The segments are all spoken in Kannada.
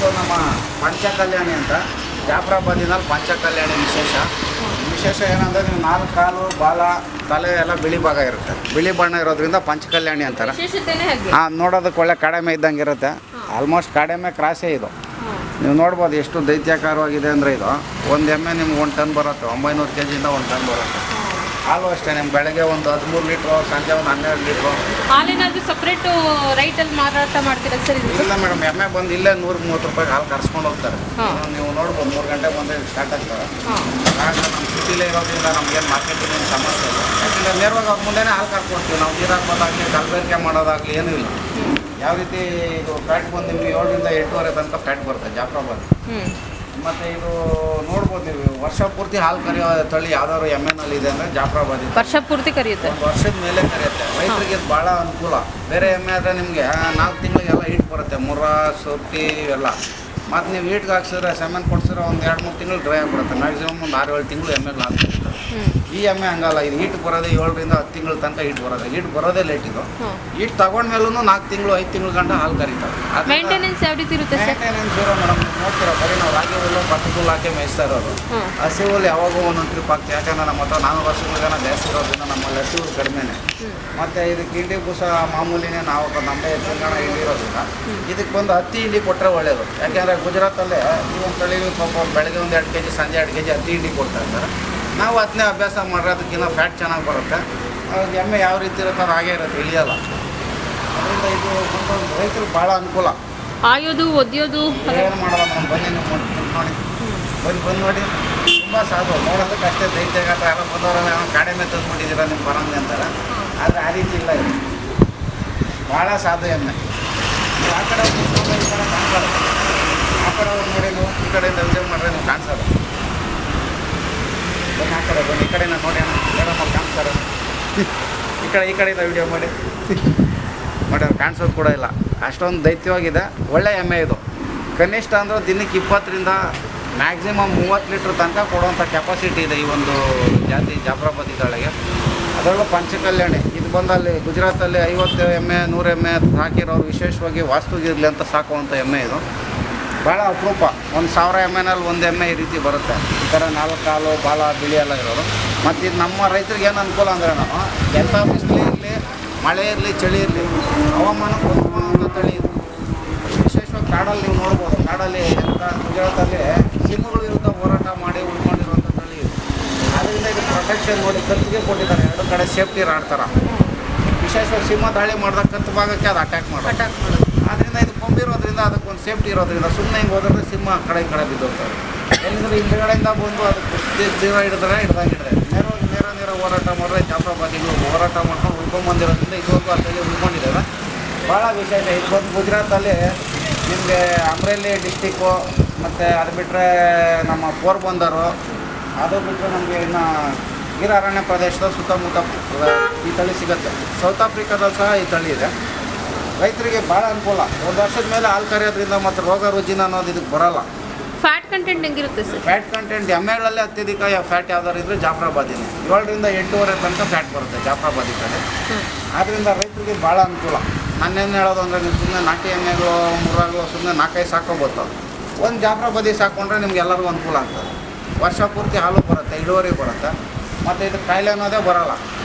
ಇದು ನಮ್ಮ ಪಂಚಕಲ್ಯಾಣಿ ಅಂತ ಜಾಫ್ರಾಬಾದಿನಲ್ಲಿ ಪಂಚಕಲ್ಯಾಣಿ ವಿಶೇಷ ಏನಂದರೆ ನೀವು 4 ಕಾಲು ಬಾಲ ತಲೆ ಎಲ್ಲ ಬಿಳಿ ಭಾಗ ಇರುತ್ತೆ. ಬಿಳಿ ಬಣ್ಣ ಇರೋದ್ರಿಂದ ಪಂಚಕಲ್ಯಾಣಿ ಅಂತಾರೆ. ಹಾಂ, ನೋಡೋದಕ್ಕೆ ಒಳ್ಳೆ ಕಡಿಮೆ ಇದ್ದಂಗೆ ಇರುತ್ತೆ. ಆಲ್ಮೋಸ್ಟ್ ಕಡಿಮೆ ಕ್ರಾಸೇ ಇದು. ನೀವು ನೋಡ್ಬೋದು ಎಷ್ಟು ದೈತ್ಯಾಕಾರವಾಗಿದೆ ಅಂದರೆ ಇದು ಒಂದು ಎಮ್ಮೆ ನಿಮ್ಗೆ 1 ಟನ್ ಬರುತ್ತೆ. 900 kg 1 ಟನ್ ಬರುತ್ತೆ. ಹಾಲು ಅಷ್ಟೇ ನಿಮ್ಗೆ ಬೆಳಗ್ಗೆ ಒಂದು 13 ಲೀಟ್ರು, ಸಂಜೆ ಒಂದು 12 ಲೀಟ್ರು. ಹಾಲೇನಾದರೂ ಸಪ್ರೇಟು ರೈಟಲ್ಲಿ ಮಾರಾಟ ಮಾಡ್ತೀರಾ ಸರ್? ಇಲ್ಲ ಮೇಡಮ್, ಎಮ್ಮೆ ಬಂದು ಇಲ್ಲೇ 130 ರೂಪಾಯಿಗೆ ಹಾಲು ಕರ್ಸ್ಕೊಂಡು ಹೋಗ್ತಾರೆ. ನೀವು ನೋಡ್ಬೋದು 3 ಗಂಟೆ ಬಂದು ಸ್ಟಾರ್ಟ್ ಆಗ್ತಾರೆ. ಆಗ ನಮ್ಮ ಸಿಟಿಲೇ ಇರೋದ್ರಿಂದ ನಮಗೇನು ಮಾರ್ಕೆಟಿಂಗ್ ಏನು ಸಮಸ್ಯೆ ಇಲ್ಲ. ಯಾಕಂದರೆ ನೇರವಾಗಿ ಅವ್ರ ಮುಂದೆನೇ ಹಾಲು ಕರ್ಕೊಡ್ತೀವಿ. ನಾವು ನೀರು ಹಾಕೋದಾಗಲಿ ಕಲಬೆರಕೆ ಮಾಡೋದಾಗಲಿ ಏನೂ ಇಲ್ಲ. ಯಾವ ರೀತಿ ಇದು ಫ್ಯಾಟ್ ಬಂದು ನಿಮಗೆ 7 ರಿಂದ 8.5 ತನಕ ಫ್ಯಾಟ್ ಬರುತ್ತೆ ಜಾಫ್ರಾಬಾದ್. ಮತ್ತು ಇದು ನೋಡ್ಬೋದು ನೀವು ವರ್ಷ ಪೂರ್ತಿ ಹಾಲು ಕರೆಯೋ ತಳಿ ಯಾವ್ದಾದ್ರು ಎಮ್ಮೆನಲ್ಲಿ ಇದೆ ಅಂದರೆ ಜಾಫ್ರಾಬಾದ್. ವರ್ಷ ಪೂರ್ತಿ ಕರೆಯುತ್ತೆ. ಒಂದು ವರ್ಷದ ಮೇಲೆ ಕರೆಯುತ್ತೆ. ರೈತರಿಗೆ ಇದು ಭಾಳ ಅನುಕೂಲ. ಬೇರೆ ಎಮ್ಮೆ ಆದರೆ ನಿಮಗೆ 4 ತಿಂಗಳಿಗೆಲ್ಲ ಹೀಟ್ ಬರುತ್ತೆ, ಮುರ್ರ ಸೊಪ್ಪಿ ಇವೆಲ್ಲ. ಮತ್ತು ನೀವು ಹೀಟ್ಗೆ ಹಾಕ್ಸಿದ್ರೆ ಸೆಮೆನ್ ಕೊಡ್ಸಿದ್ರೆ ಒಂದು 2-3 ತಿಂಗಳು ಡ್ರೈ ಆಗಿಬಿಡುತ್ತೆ. ಮ್ಯಾಕ್ಸಿಮಮ್ ಒಂದು 6-7 ತಿಂಗಳು ಎಮ್ಮೆಗಳು ಹಾಕ್ತಿರ್ತಾರೆ. ಈ ಎಮ್ಮೆ ಹಂಗಲ್ಲ. ಇದು ಹೀಟ್ ಬರೋದೇ 7 ರಿಂದ 10 ತಿಂಗಳ ತನಕ ಹೀಟ್ ಬರೋದು. ಹೀಟ್ ಬರೋದೇ ಲೇಟ್ ಇದು. ಹೀಟ್ ತಗೊಂಡ್ಮೇಲೂ 4 ತಿಂಗಳು 5 ತಿಂಗಳು ಗಂಟ ಹಾಲು ಕರೀತಾರೆ. ಮೇಂಟೆನೆನ್ಸ್ ಯಾವ ರೀತಿ ಇರುತ್ತೆ? ಮೇಂಟೆನೆನ್ಸ್ ಇರೋ ಮೇಡಮ್, ನೋಡ್ತೀರಾ ಬರೀ ನಾವು ರಾಗಿ ಹುಲ್ಲು ಭತ್ತ ಹುಲ್ಲು ಹಾಕಿ ಮೇಯಿಸ್ತಾ ಇರೋದು. ಹಸಿ ಹುಲ್ಲು ಯಾವಾಗೂ ಒಂದೊಂದು ಟ್ರಿಪ್ ಹಾಕ್ತೀವಿ. ಯಾಕಂದರೆ ನಮ್ಮ ಹತ್ರ 400 ವರ್ಷಗಳಿಗಾನ ಜಾಸ್ತಿ ಇರೋದ್ರಿಂದ ನಮ್ಮಲ್ಲಿ ಹಸಿ ಹುಲ್ಲು ಕಡಿಮೆನೇ. ಮತ್ತು ಇದಕ್ಕೆ ಹಿಂಡಿ ಬೂಸ ಮಾಮೂಲಿನೇ ನಾವು ನಮ್ಮದೇ ತಿಂಗಳ ಹಿಂಡಿ ಇರೋದ್ರಿಂದ ಇದಕ್ಕೆ ಬಂದು 10 ಹಿಂಡಿ ಕೊಟ್ಟರೆ ಒಳ್ಳೆಯದು. ಯಾಕೆಂದರೆ ಗುಜರಾತಲ್ಲೇ ಈ ಒಂದು ತಳಿ ಸ್ವಲ್ಪ ಬೆಳಗ್ಗೆ ಒಂದು 2 kg ಸಂಜೆ 2 kg 10 ಹಿಂಡಿ ಕೊಡ್ತಾ ಇರ್ತಾರೆ. ನಾವು ಅದನ್ನೇ ಅಭ್ಯಾಸ ಮಾಡಿದ್ರೆ ಅದಕ್ಕಿಂತ ಫ್ಯಾಟ್ ಚೆನ್ನಾಗಿ ಬರುತ್ತೆ. ಎಮ್ಮೆ ಯಾವ ರೀತಿ ಇರುತ್ತೆ ಅದು ಹಾಗೇ ಇರುತ್ತೆ, ಇಳಿಯೋಲ್ಲ. ಅದರಿಂದ ಇದು ಒಂದು ರೈತರಿಗೆ ಭಾಳ ಅನುಕೂಲ. ಆಯೋದು ಒದ್ಯೋದು ಏನು ಮಾಡಲ್ಲ ಮೇಡಮ್. ಬನ್ನಿ ನೀವು ನೋಡಿ, ಬಂದು ನೋಡಿ. ತುಂಬ ಸಾಧು ನೋಡೋದಕ್ಕೆ ಅಷ್ಟೇ ದೈತ್ಯಗಾತ್ರ. ಎಲ್ಲ ಬಂದವರೆಲ್ಲ ಕಡಿಮೆ ತಂದುಬಿಟ್ಟಿದ್ದೀರಾ ನಿಮ್ಮ ಬರಂಗೆ ಅಂತಾರೆ. ಆದರೆ ಆ ರೀತಿ ಇಲ್ಲ. ಇದು ಭಾಳ ಸಾಧು ಎಮ್ಮೆ. ನೀವು ಆ ಕಡೆ ಈ ಕಡೆ ಕಾಣಿಸಲ್ಲ. ಆ ಕಡೆ ಹೋಗಿ ನೋಡಿ, ನೀವು ಈ ಕಡೆಯಿಂದ ವಿಜಯ ಮಾಡಿದ್ರೆ ನೀವು ಕಾಣಿಸಲ್ಲ. ಬನ್ನಿ ಆ ಕಡೆ ಬನ್ನಿ, ಈ ಕಡೆಯಿಂದ ನೋಡಿ ಅಣ್ಣ, ಮೇಡಮ್ ಕಾಣಿಸ್ತಾರೆ. ಈ ಕಡೆಯಿಂದ ವಿಡಿಯೋ ಮಾಡಿ ಅವ್ರು ಕಾಣಿಸೋದು ಕೂಡ ಇಲ್ಲ. ಅಷ್ಟೊಂದು ದೈತ್ಯವಾಗಿದೆ. ಒಳ್ಳೆ ಎಮ್ಮೆ ಇದು. ಕನಿಷ್ಠ ಅಂದ್ರೆ ದಿನಕ್ಕೆ 20 ರಿಂದ ಮ್ಯಾಕ್ಸಿಮಮ್ 30 ಲೀಟ್ರ್ ತನಕ ಕೊಡುವಂಥ ಕೆಪಾಸಿಟಿ ಇದೆ ಈ ಒಂದು ಜಾತಿ ಜಾಫ್ರಾಬಾದಿ ತಳಿಗೆ. ಅದರಲ್ಲೂ ಪಂಚಕಲ್ಯಾಣಿ ಇದು ಬಂದಲ್ಲಿ ಗುಜರಾತಲ್ಲಿ 50 ಎಮ್ಮೆ 100 ಎಮ್ಮೆ ಸಾಕಿರೋರು ವಿಶೇಷವಾಗಿ ವಾಸ್ತುಗಿರಲಿ ಅಂತ ಸಾಕುವಂಥ ಎಮ್ಮೆ ಇದು. ಭಾಳ ಅಪರೂಪ. 1000 ಎಮ್ಮೆನಲ್ಲಿ 1 ಎಮ್ಮೆ ಈ ರೀತಿ ಬರುತ್ತೆ. ಈ ಥರ 4 ಕಾಲು ಬಾಲ ಬಿಳಿ ಎಲ್ಲ ಇರೋರು. ಮತ್ತು ಇದು ನಮ್ಮ ರೈತರಿಗೆ ಏನು ಅನುಕೂಲ ಅಂದರೆ, ನಾವು ಎಂಥ ಬಿಸಿಲು ಇರಲಿ, ಮಳೆ ಇರಲಿ, ಚಳಿ ಇರಲಿ, ಹವಾಮಾನಕ್ಕೆ ಹೊಂದುವಂಥ ತಳಿ ಇದು. ವಿಶೇಷವಾಗಿ ಕಾಡಲ್ಲಿ ನೀವು ನೋಡ್ಬೋದು. ಕಾಡಲ್ಲಿ ಎಂಥ ಗುಜರಾತಲ್ಲಿ ಸಿಂಹಗಳು ವಿರುದ್ಧ ಹೋರಾಟ ಮಾಡಿ ಉಳ್ಕೊಂಡಿರುವಂಥ ತಳಿ ಇದು. ಆದ್ದರಿಂದ ಇದು ಪ್ರೊಟೆಕ್ಷನ್ ನೋಡಿ ಕತ್ತಿಗೆ ಕೊಟ್ಟಿದ್ದಾರೆ. 2 ಕಡೆ ಸೇಫ್ಟಿ ರಾಡ್ತಾರೆ. ವಿಶೇಷವಾಗಿ ಸಿಂಹ ದಾಳಿ ಮಾಡಿದಾಗ ಕತ್ತು ಭಾಗಕ್ಕೆ ಅದು ಅಟ್ಯಾಕ್ ಮಾಡೋದು. ಆದ್ದರಿಂದ ಇದು ಕೊಂಬಿರೋದ್ರಿಂದ ಅದಕ್ಕೊಂದು ಸೇಫ್ಟಿ ಇರೋದ್ರಿಂದ ಸುಮ್ಮನೆ ಹಿಂಗೆ ಹೋದ್ರೆ ಸಿಂಹ ಆ ಕಡೆ ಈ ಕಡೆ ಬಿದ್ದೋಗ್ತಾರೆ. ಏನಿದ್ರೆ ಹಿಂದುಗಡೆಯಿಂದ ಬಂದು ಅದಕ್ಕೆ ದೀರ ಹಿಡ್ದಂಗೆ ನೇರ ಹೋರಾಟ ಮಾಡಿದ್ರೆ ಜಾಫ್ರಾಬಾದಿಗಳು ಹೋರಾಟ ಮಾಡ್ಕೊಂಡು ಉಳ್ಕೊಂಬಂದಿರೋದ್ರಿಂದ ಇದುವರೆಗೂ ಅದರಲ್ಲಿ ಉಳ್ಕೊಂಡಿದ್ದಾವೆ. ಭಾಳ ವಿಶೇಷ. ಇದು ಬಂದು ಗುಜರಾತಲ್ಲಿ ನಿಮಗೆ ಅಮ್ರೇಲಿ ಡಿಸ್ಟಿಕ್ಕು, ಮತ್ತು ಅದು ಬಿಟ್ಟರೆ ನಮ್ಮ ಪೋರ್ಬಂದರು, ಅದು ಬಿಟ್ಟರೆ ನಮಗೆ ಇನ್ನು ಗಿರ್ ಅರಣ್ಯ ಪ್ರದೇಶದ ಸುತ್ತಮುತ್ತ ಈ ತಳಿ ಸಿಗುತ್ತೆ. ಸೌತ್ ಆಫ್ರಿಕಾದಲ್ಲಿ ಸಹ ಈ ತಳಿ ಇದೆ. ರೈತರಿಗೆ ಭಾಳ ಅನುಕೂಲ. 1 ವರ್ಷದ ಮೇಲೆ ಹಾಲು ಕರೆಯೋದ್ರಿಂದ ಮತ್ತು ರೋಗ ರುಜಿನ ಅನ್ನೋದು ಇದಕ್ಕೆ ಬರೋಲ್ಲ. ಫ್ಯಾಟ್ ಕಂಟೆಂಟ್ ಹೆಂಗಿರುತ್ತೆ ಸರ್? ಫ್ಯಾಟ್ ಕಂಟೆಂಟ್ ಎಮ್ಮೆಗಳಲ್ಲಿ ಅತ್ಯಧಿಕ ಫ್ಯಾಟ್ ಯಾವ್ದಾರು ಇದ್ದರೆ ಜಾಫ್ರಾಬಾದಿನೇ. 7 ರಿಂದ 8.5 ತನಕ ಫ್ಯಾಟ್ ಬರುತ್ತೆ ಜಾಫ್ರಾಬಾದಿ ಕಡೆ. ಆದ್ದರಿಂದ ರೈತರಿಗೆ ಭಾಳ ಅನುಕೂಲ. ನಾನೇನು ಹೇಳೋದು ಅಂದರೆ, ನೀವು ಸುಮ್ಮನೆ ನಾಟಿ ಎಮ್ಮೆಗಳು ಮುರ್ರಾಗಳು ಸುಮ್ಮನೆ 4-5 ಸಾಕೋಬೋದು. ಒಂದು ಜಾಫ್ರಾಬಾದಿ ಸಾಕೊಂಡ್ರೆ ನಿಮ್ಗೆ ಎಲ್ಲರಿಗೂ ಅನುಕೂಲ ಆಗ್ತದೆ. ವರ್ಷ ಪೂರ್ತಿ ಹಾಲು ಬರುತ್ತೆ, ಇಳುವರಿ ಬರುತ್ತೆ. ಮತ್ತು ಇದು ಕಾಯಿಲೆ ಅನ್ನೋದೇ ಬರೋಲ್ಲ.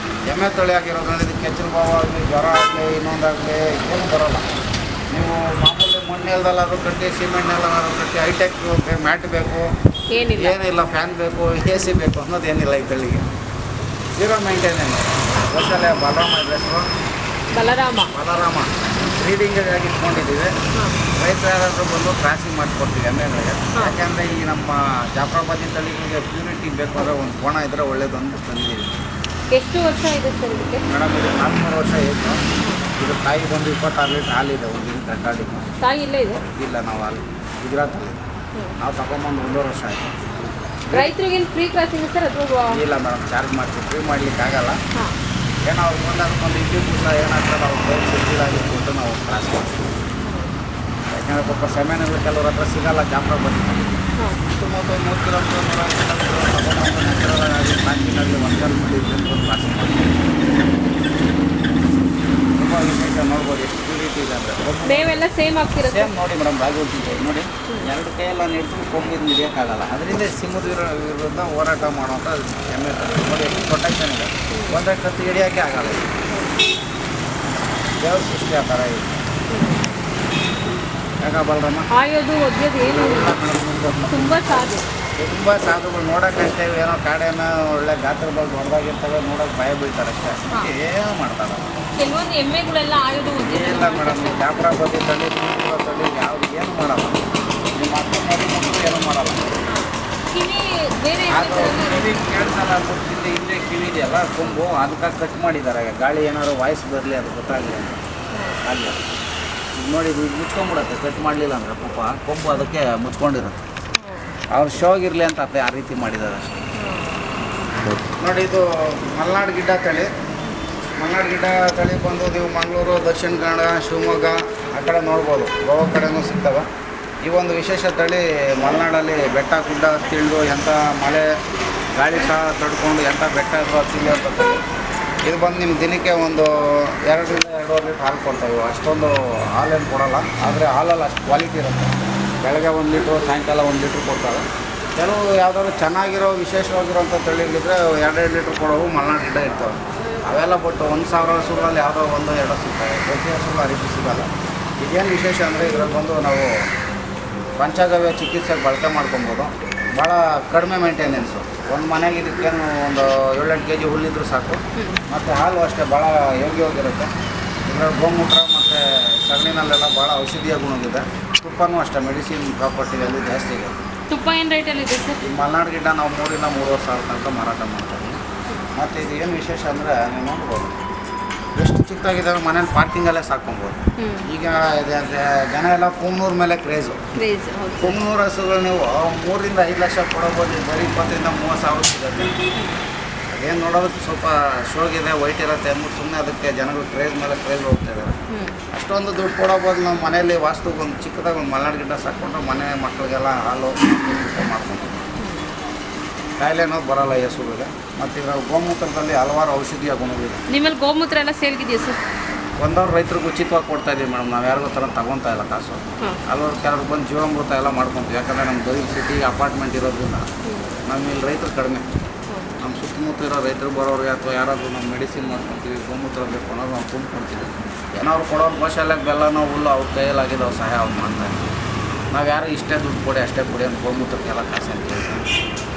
ಎಮ್ಮೆ ತಳಿ ಆಗಿರೋದ್ರಿಂದ ಇದಕ್ಕೆ ಕೆಚ್ಚಲು ಬಾವು ಆಗಲಿ, ಜ್ವರ ಆಗಲಿ, ಇನ್ನೊಂದಾಗಲಿ ಏನು ಬರೋಲ್ಲ. ನೀವು ಮಾಮೂಲಿ ಮಣ್ಣೆಲ್ದಲ್ಲಾದ್ರೂ ಕಟ್ಟಿ, ಸಿಮೆಂಟ್ನೆಲ್ಲಾದ್ರೂ ಕಟ್ಟಿ, ಹೈಟೆಕ್ ಮ್ಯಾಟ್ ಬೇಕು, ಏನಿಲ್ಲ, ಫ್ಯಾನ್ ಬೇಕು, AC ಬೇಕು ಅನ್ನೋದೇನಿಲ್ಲ ಈ ತಳಿಗೆ. 0 ಮೇಂಟೆನೆನ್ಸ್. ಹೊಸಲೆ ಬಲರಾಮ ಹೆಸರು. ಬಲರಾಮ ಬ್ರೀಡಿಂಗಾಗಿ ಇಟ್ಕೊಂಡಿದ್ದೀವಿ. ರೈತರು ಯಾರಾದರೂ ಬಂದು ಕ್ರಾಸಿಂಗ್ ಮಾಡಿಸ್ಕೊಡ್ತೀವಿ ಎಮ್ಮೆಗಳಿಗೆ. ಯಾಕೆಂದರೆ ಈ ನಮ್ಮ ಜಾಫ್ರಾಬಾದಿ ತಳಿಗಳಿಗೆ ಪ್ಯೂರಿಟಿ ಬೇಕು ಅಂದರೆ ಒಂದು ಕೋಣ ಇದ್ದರೆ ಒಳ್ಳೇದು ಅಂತ ತಂದಿದ್ದೀವಿ. ಎಷ್ಟು ವರ್ಷ ಇದೆ ಸರ್ ಇದಕ್ಕೆ? ಮೇಡಮ್ ಇದು 400 ವರ್ಷ ಇತ್ತು. ಇದು ತಾಯಿ ಬಂದು 26 ಲೀಟ್ರ್ ಹಾಲಿದೆ ಒಂದು ದಿನ ರೆಕಾರ್ಡಿಂಗ್. ತಾಯಿ ಇಲ್ಲೇ ಇದೆ? ಇಲ್ಲ, ನಾವು ಅಲ್ಲಿ ಗುಜರಾತಲ್ಲಿ ನಾವು ತಗೊಂಬಂದು 1.5 ವರ್ಷ ಆಯಿತು. ರೈತರಿಗೇನು ಫ್ರೀ ಕ್ರಾಸಿಂಗ್ ಸರ್ ಅಥವಾ? ಇಲ್ಲ ಮೇಡಮ್, ಚಾರ್ಜ್ ಮಾಡ್ತೀವಿ. ಫ್ರೀ ಮಾಡಲಿಕ್ಕೆ ಆಗಲ್ಲ. ಏನೋ ಅವ್ರು ಬಂದಾಗ ಒಂದು ಇಂಡಿಯನ್ ಸಹ ಏನಾಗ್ತದೆ ಅವ್ರು ಬೇರೆ ಸಿಕ್ಕಿದಾಗಿಟ್ಬಿಟ್ಟು ನಾವು ಕ್ರಾಸ್ ಮಾಡ್ತೀವಿ. ಯಾಕೆಂದರೆ ಪಾಪ ಸೆಮೆನಲ್ಲಿ ಕೆಲವ್ರ ಹತ್ರ ಸಿಗೋಲ್ಲ ಜಾಫ್ರಾಬಾದಿ. ಸುತ್ತಮುತ್ತ 3 ಕಿಲೋಮೀಟರ್ 100 ಕಿಲೋಮೀಟರ್ ತಗೊಂಡು ನ್ಯಾಚುರಲಾಗಿ ಪ್ಲಾಸ್ಟಿಕ್ಕಾಗಲಿ 1 ಕಾಲು ಮಾಡಿ ಕ್ರಾಸಿಂಗ್ ಮಾಡ್ತೀವಿ. ತುಂಬ ವಿಶೇಷ ನೋಡ್ಬೋದು ಎಷ್ಟು ಪ್ಯೂರಿಟಿ ಇದೆ ಅಂದರೆ ಮೇವೆಲ್ಲ ಸೇಮ್ ಆಗ್ತಿರುತ್ತೆ. ಸೇಮ್ ನೋಡಿ ಮೇಡಮ್ ರಾಗಿ ಹುಡ್ತಿದ್ದೆ ನೋಡಿ ಎರಡು ಕೈಯೆಲ್ಲ ನಿಡ್ಕೊಂಡು ಕೊಂಬಿದ್ದು ಹಿಡಿಯೋಕ್ಕಾಗಲ್ಲ. ಅದರಿಂದ ಸಿಂಹದ ವಿರುದ್ಧ ಹೋರಾಟ ಮಾಡುವಂಥ ಎಮ್ಮೆ ತರ ನೋಡಿ ಎಷ್ಟು ಪ್ರೊಟೆಕ್ಷನ್ ಇದೆ. ಒಂದೇ ಕತ್ತು ಹಿಡಿಯೋಕ್ಕೆ ಆಗಲ್ಲ. ದೇವ್ರ ಸೃಷ್ಟಿ ಆ ಥರ ಇದೆ. ಯಾಕೆ ಬಲರಮ್ಮ ಆಯೋದು ಒದ್ದೆದು ಏನು ಇಲ್ಲ. ತುಂಬ ಸಾಧು. ತುಂಬ ಸಾಧುಗಳು ನೋಡೋಕ್ಕಷ್ಟೇ ಏನೋ ಕಾಡೇನ ಒಳ್ಳೆ ಗಾತ್ರ ಬಂದು ಹೊಡೆದಾಗಿರ್ತವೆ, ನೋಡೋಕೆ ಭಯ ಬೀಳ್ತಾರೆ ಅಷ್ಟೇ, ಏನು ಮಾಡ್ತಾರೆ. ಕೆಲವೊಂದು ಎಮ್ಮೆಗಳೆಲ್ಲ ಆಯೋದು ಒದ್ದೆ ಇಲ್ಲ ಮೇಡಮ್, ನೀವು ಕ್ಯಾಮ್ರಾ ಬಂದು ತಳ್ಳಿ ತಳ್ಳಿ ಯಾವುದು ಏನು ಮಾಡಲ್ಲ. ನಿಮ್ಮ ಅಕ್ಕ ಮಕ್ಕಳು ಏನೂ ಮಾಡಲ್ಲ. ಕಿವಿ ಬೇರೆ ಅದು ಕಿವಿ ಕೇಳ್ಸಲ್ಲ ಗೊತ್ತಿಲ್ಲ. ಇಲ್ಲೇ ಕಿವಿ ಇದೆಯಲ್ಲ ಕೊಂಬು, ಅದಕ್ಕೆ ಕಟ್ ಮಾಡಿದ್ದಾರೆ. ಗಾಳಿ ಏನಾದ್ರು ವಾಯ್ಸ್ ಬರಲಿ ಅದು ಗೊತ್ತಾಗಲಿ ಅಂತ ಅಲ್ಲಿ ನೋಡಿ ಇದು ಮುಚ್ಕೊಂಡ್ಬಿಡತ್ತೆ. ಕಟ್ ಮಾಡಲಿಲ್ಲ ಅಂದರೆ ಪಾಪ ಕೊಂಬು ಅದಕ್ಕೆ ಮುಚ್ಕೊಂಡಿರುತ್ತೆ. ಅವ್ರು ಶೋಗಿರಲಿ ಅಂತ ಆ ರೀತಿ ಮಾಡಿದ್ದಾರೆ ಅಷ್ಟೇ. ನೋಡಿ ಇದು ಮಲೆನಾಡು ಗಿಡ್ಡ ತಳಿ. ಮಲೆನಾಡು ಗಿಡ್ಡ ತಳಿ ಬಂದು ನೀವು ಮಂಗಳೂರು, ದಕ್ಷಿಣ ಕನ್ನಡ, ಶಿವಮೊಗ್ಗ ಆ ಕಡೆ ನೋಡ್ಬೋದು. ಗೋವಾ ಕಡೆನೂ ಸಿಗ್ತವೆ. ಈ ಒಂದು ವಿಶೇಷ ತಳಿ ಮಲೆನಾಡಲ್ಲಿ ಬೆಟ್ಟ ಗುಡ್ಡ ತಿಳಿದು ಎಂಥ ಮಳೆ ಗಾಳಿ ಸಹ ತಡ್ಕೊಂಡು ಎಂಥ ಬೆಟ್ಟ ತಿಳಿ ಅಂತ ತಳಿ. ಇದು ಬಂದು ನಿಮ್ಮ ದಿನಕ್ಕೆ ಒಂದು 2 ರಿಂದ 2.5 ಲೀಟ್ರ್ ಹಾಲು ಕೊಡ್ತಾವೆ. ಅಷ್ಟೊಂದು ಹಾಲೇನು ಕೊಡೋಲ್ಲ, ಆದರೆ ಹಾಲಲ್ಲಿ ಅಷ್ಟು ಕ್ವಾಲಿಟಿ ಇರುತ್ತೆ. ಬೆಳಗ್ಗೆ 1 ಲೀಟ್ರು, ಸಾಯಂಕಾಲ 1 ಲೀಟ್ರ್ ಕೊಡ್ತಾರೆ. ಕೆಲವು ಯಾವುದಾದ್ರು ಚೆನ್ನಾಗಿರೋ ವಿಶೇಷವಾಗಿರೋಂಥ ತಳಿಗಳಿದ್ರೆ 2-2 ಲೀಟ್ರ್ ಕೊಡೋವು ಮಲೆನಾಡು ಗಿಡ್ಡ ಇರ್ತವೆ. ಅವೆಲ್ಲ ಬಿಟ್ಟು 1,000 ಹಸುಗಳಲ್ಲಿ ಯಾವುದೋ 1-2 ಸಿಗ್ತವೆ. ಪ್ರತಿ ಹಸುಗಳು ಆ ರೀತಿ ಸಿಗೋಲ್ಲ. ಇದೇನು ವಿಶೇಷ ಅಂದರೆ ಇದರಲ್ಲಿ ಬಂದು ನಾವು ಪಂಚಗವ್ಯ ಚಿಕಿತ್ಸೆಗೆ ಬಳಕೆ ಮಾಡ್ಕೊಬೋದು. ಭಾಳ ಕಡಿಮೆ ಮೇಂಟೆನೆನ್ಸು. ಒಂದು ಮನೆಗೆ ಇದಕ್ಕೇನು ಒಂದು 7-8 kg ಹುಲ್ಲಿದ್ರೂ ಸಾಕು. ಮತ್ತು ಹಾಲು ಅಷ್ಟೇ ಭಾಳ ಯೋಗ್ಯವಾಗಿರುತ್ತೆ. ಇದರಲ್ಲಿ ಗೋಮೂತ್ರ ಮತ್ತು ಸಗಣಿನಲ್ಲೆಲ್ಲ ಭಾಳ ಔಷಧೀಯ ಗುಣವಿದೆ. ತುಪ್ಪನೂ ಅಷ್ಟೇ ಮೆಡಿಸಿನ್ ಪ್ರಾಪರ್ಟಿ ವ್ಯಾಲ್ಯೂ ಜಾಸ್ತಿ ಇದೆ. ತುಪ್ಪ ಏನು ರೇಟಲ್ಲಿ ಇದೆ ಸರ್? ಈ ಮಲೆನಾಡು ಗಿಡ್ಡ ನಾವು 3 ರಿಂದ 3.5 ಸಾವಿರ ತನಕ ಮಾರಾಟ ಮಾಡ್ತೀವಿ. ಮತ್ತು ಇದು ಏನು ವಿಶೇಷ ಅಂದರೆ ನೀವು ನೋಡ್ಬೋದು ಎಷ್ಟು ಚಿಕ್ಕದಾಗಿದ್ದಾವೆ. ಮನೇಲಿ ಪಾರ್ಕಿಂಗಲ್ಲೇ ಸಾಕೊಬೋದು. ಈಗ ಜನ ಎಲ್ಲ ಕುಮ್ನೂರು ಮೇಲೆ ಕ್ರೇಜು. ಕುಮ್ನೂರು ಹಸುಗಳು ನೀವು 3 ರಿಂದ 5 ಲಕ್ಷ ಕೊಡೋಬೋದು. ಬರೀ 20 ರಿಂದ 30 ಸಾವಿರ ಸಿಗುತ್ತೆ. ಅದೇನು ನೋಡೋದಕ್ಕೆ ಸ್ವಲ್ಪ ಶೋಗಿದೆ, ವೈಟ್ ಇರುತ್ತೆ ಅಂದ್ಬಿಟ್ಟು ಸುಮ್ಮನೆ ಅದಕ್ಕೆ ಜನಗಳು ಕ್ರೇಜ್ ಮೇಲೆ ಕ್ರೇಜ್ ಹೋಗ್ತಾಯಿದ್ದಾರೆ. ಅಷ್ಟೊಂದು ದುಡ್ಡು ಕೊಡೋಬೋದು. ನಾವು ಮನೆಯಲ್ಲಿ ವಾಸ್ತುಗೆ ಒಂದು ಚಿಕ್ಕದಾಗಿ ಒಂದು ಮಲೆನಾಡು ಗಿಡ್ಡ ಸಾಕ್ಕೊಂಡ್ರೆ ಮನೆ ಮಕ್ಕಳಿಗೆಲ್ಲ ಹಾಲು ಮಾಡ್ಕೊತೀವಿ. ಕಾಯಿಲೆ ಅನ್ನೋದು ಬರೋಲ್ಲ ಈ ಹಸುಗಳಿಗೆ. ಮತ್ತು ಇದರ ಗೋಮೂತ್ರದಲ್ಲಿ ಹಲವಾರು ಔಷಧೀಯ ಗುಣಗಳಿದೆ. ನಿಮ್ಮಲ್ಲಿ ಗೋಮೂತ್ರ ಎಲ್ಲ ಸೇಲ್ಗಿದೆಯಾ ಸರ್? ಒಂದವ್ರು ರೈತರಿಗೆ ಉಚಿತವಾಗಿ ಕೊಡ್ತಾ ಇದ್ದೀವಿ ಮೇಡಮ್. ನಾವು ಯಾರಿಗೂ ಥರ ತಗೊತಾ ಇಲ್ಲ ಕಾಸು. ಹಲವಾರು ಕೆಲವ್ರು ಬಂದು ಜೀವಾಮೃತ ಎಲ್ಲ ಮಾಡ್ಕೊತೀವಿ. ಯಾಕಂದರೆ ನಮ್ಮ ದೊಡ್ಡ ಸಿಟಿ ಅಪಾರ್ಟ್ಮೆಂಟ್ ಇರೋದ್ರಿಂದ ನಮ್ಮ ಇಲ್ಲಿ ರೈತರು ಕಡಿಮೆ. ನಮ್ಮ ಸುತ್ತಮುತ್ತ ಇರೋ ರೈತರು ಬರೋರಿಗೆ ಅಥವಾ ಯಾರಾದರೂ ನಾವು ಮೆಡಿಸಿನ್ ಮಾಡ್ಕೊತೀವಿ, ಗೋಮೂತ್ರ ಬೇಕು ಅನ್ನೋದು ನಾವು ತುಂಬ್ಕೊಡ್ತೀವಿ. ಏನಾದ್ರು ಕೊಡೋ ಗೋಶಾಲೆಗೆ ಬೆಲ್ಲನೋ ಹುಲ್ಲು ಅವ್ರ ಕೈಯಲ್ಲಾಗಿದ್ದು ಸಹಾಯ ಅವ್ರು ಮಾಡ್ತಾಯಿದ್ದೀವಿ. ನಾವು ಯಾರು ಇಷ್ಟೇ ದುಡ್ಡು ಕೊಡಿ ಅಷ್ಟೇ ಕೊಡಿ ಅಂತ ಗೋಮೂತ್ರಕ್ಕೆಲ್ಲ ಕಾಸು ಅಂತ ಹೇಳ್ತೀವಿ.